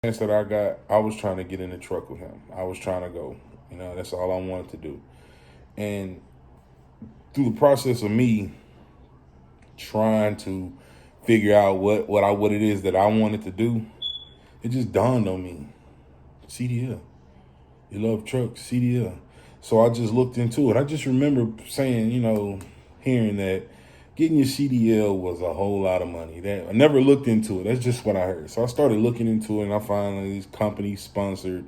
chance that I got, I was trying to get in the truck with him. I was trying to go. That's all I wanted to do. And through the process of me trying to figure out what it is that I wanted to do, it just dawned on me. CDL. You love trucks, CDL. So I just looked into it. I just remember saying, hearing that getting your CDL was a whole lot of money. That I never looked into it. That's just what I heard. So I started looking into it, and I found these company sponsored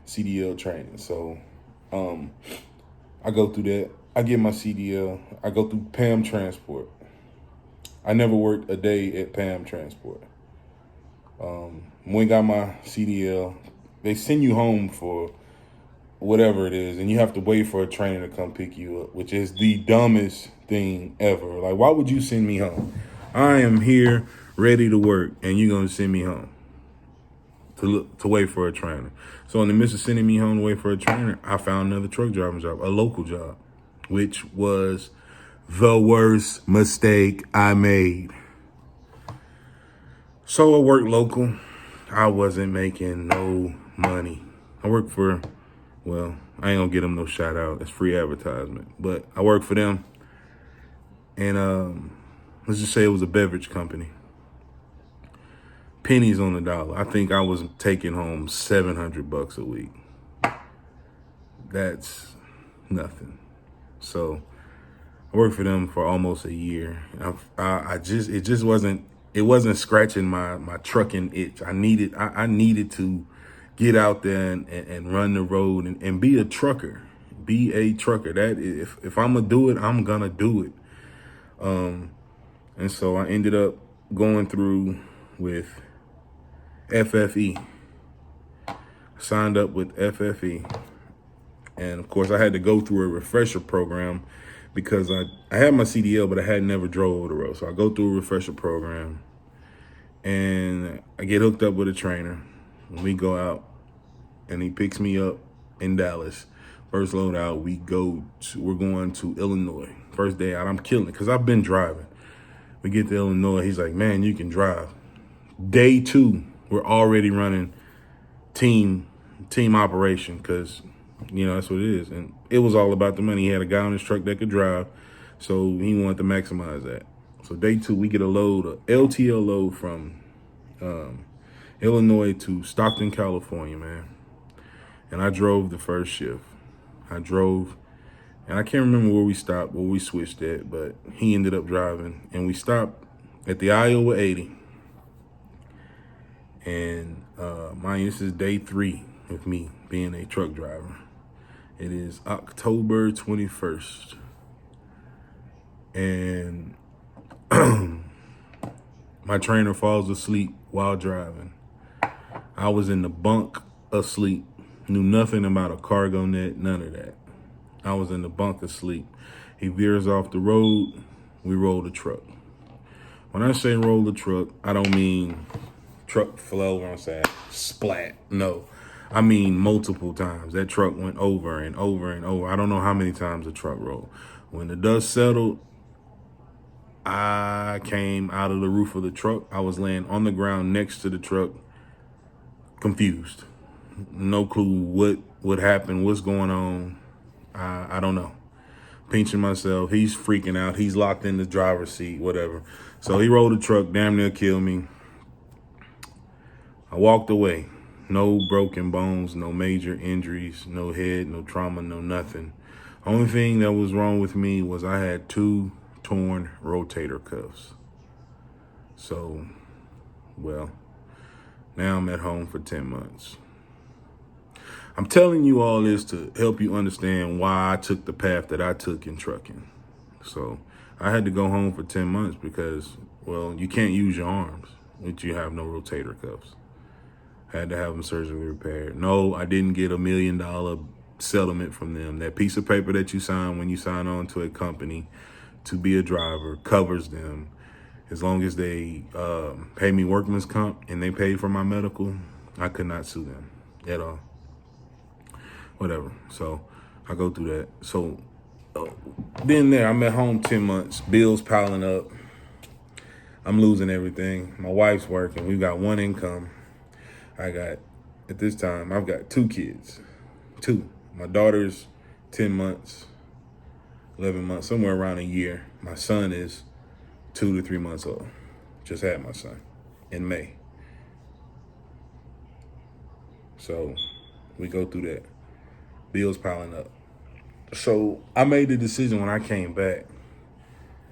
CDL training. So I go through that. I get my CDL. I go through PAM Transport. I never worked a day at PAM Transport. When I got my CDL, they send you home for whatever it is, and you have to wait for a trainer to come pick you up, which is the dumbest thing ever. Like, why would you send me home? I am here ready to work, and you're gonna send me home to wait for a trainer. So in the midst of sending me home to wait for a trainer, I found another truck driving job, a local job, which was the worst mistake I made. So I worked local. I wasn't making no money. I worked for, well, I ain't gonna get them no shout out. It's free advertisement. But I worked for them. And let's just say it was a beverage company. Pennies on the dollar. I think I was taking home $700 a week. That's nothing. So I worked for them for almost a year. It wasn't scratching my trucking itch. I needed to get out there and run the road and be a trucker. Be a trucker. That if I'm gonna do it, I'm gonna do it. And so I ended up going through with FFE. Signed up with FFE. And of course I had to go through a refresher program because I had my CDL, but I had never drove over the road. So I go through a refresher program and I get hooked up with a trainer. And we go out and he picks me up in Dallas. First load out, we're going to Illinois. First day out, I'm killing it because I've been driving. We get to Illinois, he's like, man, you can drive. Day 2, we're already running team operation because, that's what it is. And it was all about the money. He had a guy on his truck that could drive, so he wanted to maximize that. So day 2, we get a LTL load from Illinois to Stockton, California, man. And I drove the first shift. And I can't remember where we switched at, but he ended up driving. And we stopped at the Iowa 80. And this is day 3 of me being a truck driver. It is October 21st. And my trainer falls asleep while driving. I was in the bunk asleep. Knew nothing about a cargo net, none of that. I was in the bunk asleep. He veers off the road. We roll the truck. When I say roll the truck, I don't mean truck flow on side, splat. No, I mean multiple times. That truck went over and over and over. I don't know how many times the truck rolled. When the dust settled, I came out of the roof of the truck. I was laying on the ground next to the truck, confused. No clue what happened, what's going on. I don't know. Pinching myself. He's freaking out. He's locked in the driver's seat, whatever. So he rolled the truck, damn near killed me. I walked away. No broken bones, no major injuries, no head, no trauma, no nothing. Only thing that was wrong with me was I had 2 torn rotator cuffs. So, well, now I'm at home for 10 months. I'm telling you all this to help you understand why I took the path that I took in trucking. So I had to go home for 10 months because, well, you can't use your arms, which you have no rotator cuffs. Had to have them surgically repaired. No, I didn't get $1 million settlement from them. That piece of paper that you sign when you sign on to a company to be a driver covers them. As long as they pay me workman's comp and they pay for my medical, I could not sue them at all. Whatever. So I go through that. So then I'm at home 10 months, bills piling up. I'm losing everything. My wife's working. We've got one income. I got, at this time, I've got 2 kids. Two. My daughter's 10 months, 11 months, somewhere around a year. My son is 2 to 3 months old. Just had my son in May. So we go through that. Bills piling up. So I made the decision when I came back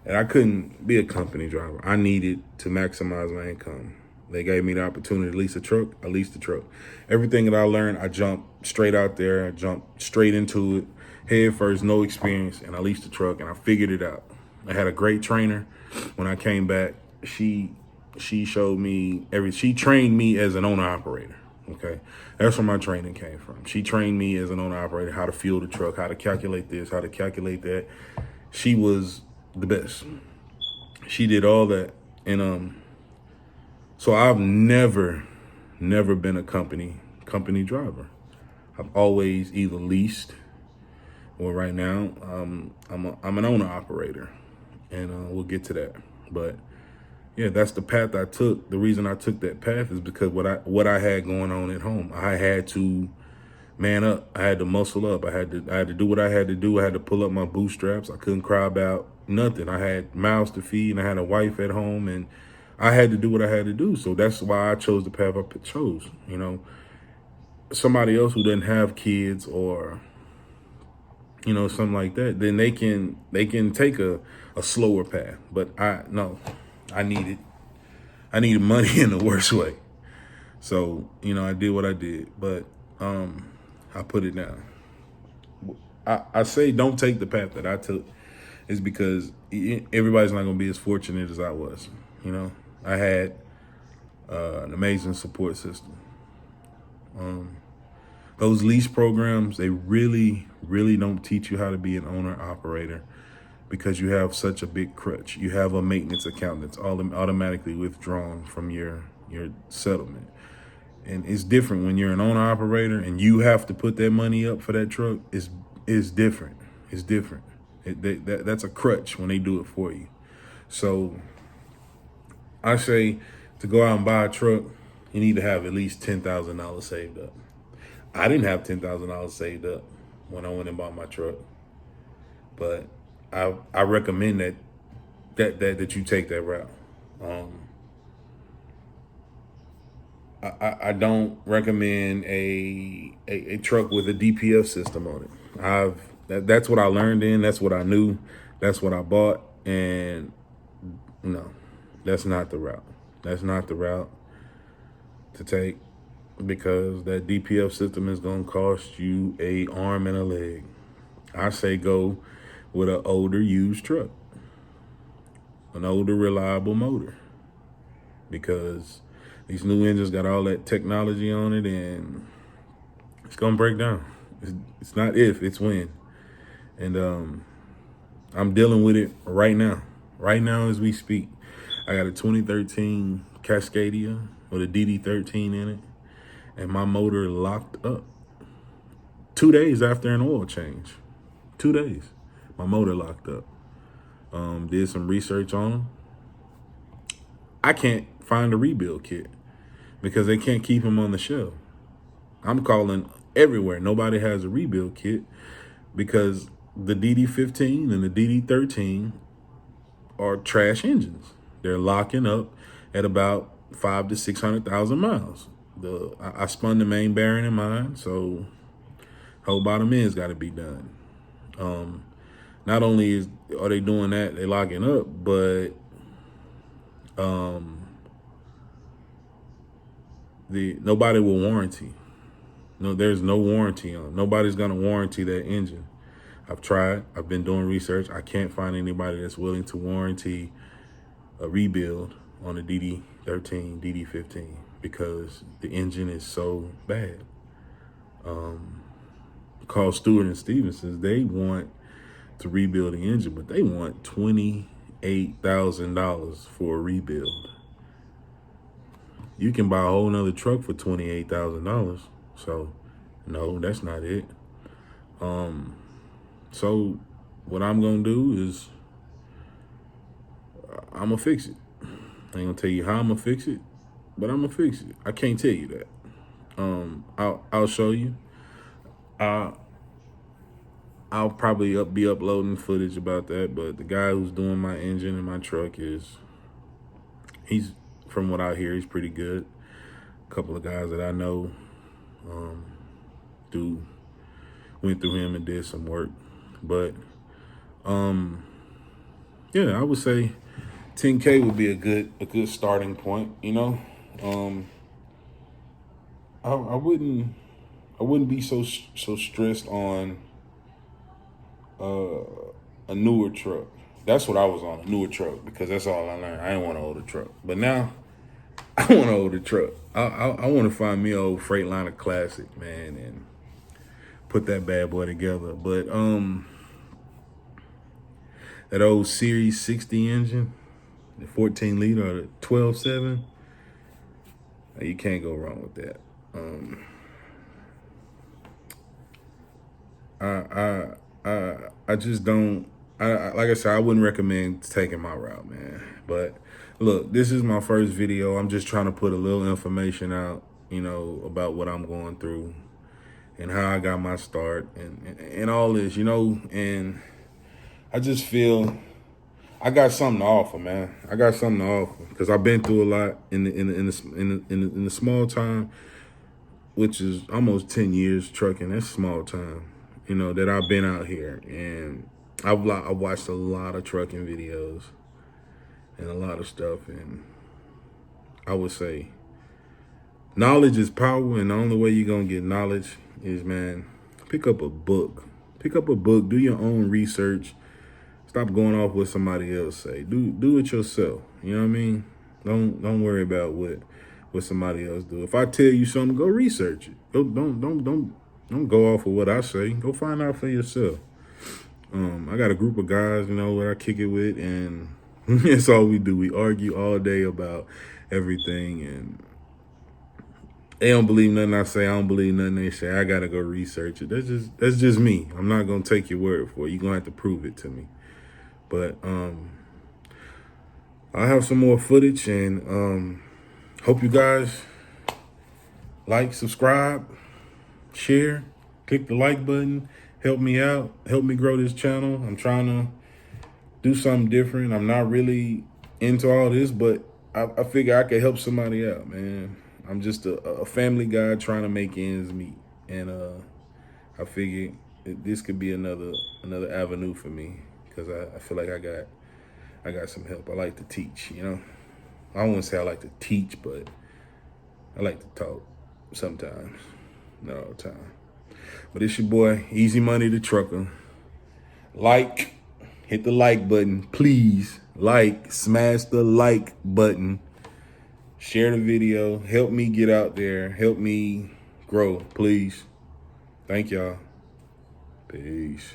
and I couldn't be a company driver. I needed to maximize my income. They gave me the opportunity to lease a truck. I leased the truck. Everything that I learned, I jumped straight out there. I jumped straight into it, head first, no experience, and I leased the truck and I figured it out. I had a great trainer. When I came back, she showed me she trained me as an owner operator. Okay, that's where my training came from. She trained me as an owner operator how to fuel the truck, how to calculate this, how to calculate that. She was the best. She did all that, and so I've never been a company driver. I've always either leased or right now I'm an owner operator, and we'll get to that. But yeah, that's the path I took. The reason I took that path is because what I had going on at home. I had to man up. I had to muscle up. I had to do what I had to do. I had to pull up my bootstraps. I couldn't cry about nothing. I had mouths to feed, and I had a wife at home, and I had to do what I had to do. So that's why I chose the path I chose. You know, somebody else who doesn't have kids or something like that, then they can take a slower path. But I needed money in the worst way. So, I did what I did, but I put it down. I say don't take the path that I took is because everybody's not going to be as fortunate as I was. I had an amazing support system. Those lease programs, they really, really don't teach you how to be an owner operator because you have such a big crutch. You have a maintenance account that's automatically withdrawn from your settlement. And it's different when you're an owner operator and you have to put that money up for that truck. It's different. It's different. That's a crutch when they do it for you. So I say to go out and buy a truck, you need to have at least $10,000 saved up. I didn't have $10,000 saved up when I went and bought my truck, but I recommend that you take that route. I don't recommend a truck with a DPF system on it. That's what I learned in. That's what I knew. That's what I bought. And no, that's not the route. That's not the route to take because that DPF system is going to cost you an arm and a leg. I say go with an older used truck, an older reliable motor, because these new engines got all that technology on it and it's going to break down. It's not if, it's when. And I'm dealing with it right now as we speak. I got a 2013 Cascadia with a DD13 in it, and my motor locked up 2 days after an oil change. 2 days, my motor locked up. Did some research on them. I can't find a rebuild kit because they can't keep them on the shelf. I'm calling everywhere. Nobody has a rebuild kit because the DD15 and the DD13 are trash engines. They're locking up at about 500,000 to 600,000 miles. I spun the main bearing in mine, so whole bottom end's got to be done. Not only are they doing that, they're locking up, but nobody will warranty. No, there's no warranty on. Nobody's gonna warranty that engine. I've tried. I've been doing research. I can't find anybody that's willing to warranty a rebuild on a DD13, DD15 because the engine is so bad. Call Stewart and Stevenson. They want to rebuild the engine, but they want $28,000 for a rebuild. You can buy a whole nother truck for $28,000. So no, that's not it. So what I'm going to do is I'm going to fix it. I ain't going to tell you how I'm going to fix it, but I'm going to fix it. I can't tell you that. I'll show you. I'll probably be uploading footage about that. But the guy who's doing my engine in my truck he's from what I hear, he's pretty good. A couple of guys that I know do went through him and did some work. But yeah, I would say 10K would be a good starting point. You know, I wouldn't be so stressed on a newer truck. That's what I was on, a newer truck, because that's all I learned. I didn't want an older truck, but now I want an older truck. I want to find me an old Freightliner Classic, man, and put that bad boy together. But that old Series 60 engine, the 14 liter or the 12.7, you can't go wrong with that. I just don't. Like I said, I wouldn't recommend taking my route, man. But look, this is my first video. I'm just trying to put a little information out, you know, about what I'm going through and how I got my start and all this, you know. And I just feel I got something to offer, man. I got something to offer because I've been through a lot in the small time, which is almost 10 years trucking. That's small time, you know, that I've been out here. And I've watched a lot of trucking videos and a lot of stuff. And I would say knowledge is power. And the only way you're going to get knowledge is, man, pick up a book. Pick up a book. Do your own research. Stop going off what somebody else say. Do it yourself. You know what I mean? Don't worry about what somebody else do. If I tell you something, go research it. Don't go off of what I say. Go find out for yourself. I got a group of guys, you know, that I kick it with, and that's all we do. We argue all day about everything, and they don't believe nothing I say. I don't believe nothing they say. I gotta go research it. That's just me. I'm not gonna take your word for it. You're gonna have to prove it to me. But I have some more footage, and hope you guys like, subscribe, share, click the like button. Help me out. Help me grow this channel. I'm trying to do something different. I'm not really into all this, but I figure I could help somebody out, man. I'm just a family guy trying to make ends meet. And I figured this could be another avenue for me, because I feel like I got some help. I like to teach, you know. I wouldn't say I like to teach, but I like to talk sometimes, not all the time. But it's your boy, Easy Money the Trucker. Hit the like button, please. Smash the like button. Share the video. Help me get out there. Help me grow, please. Thank y'all. Peace.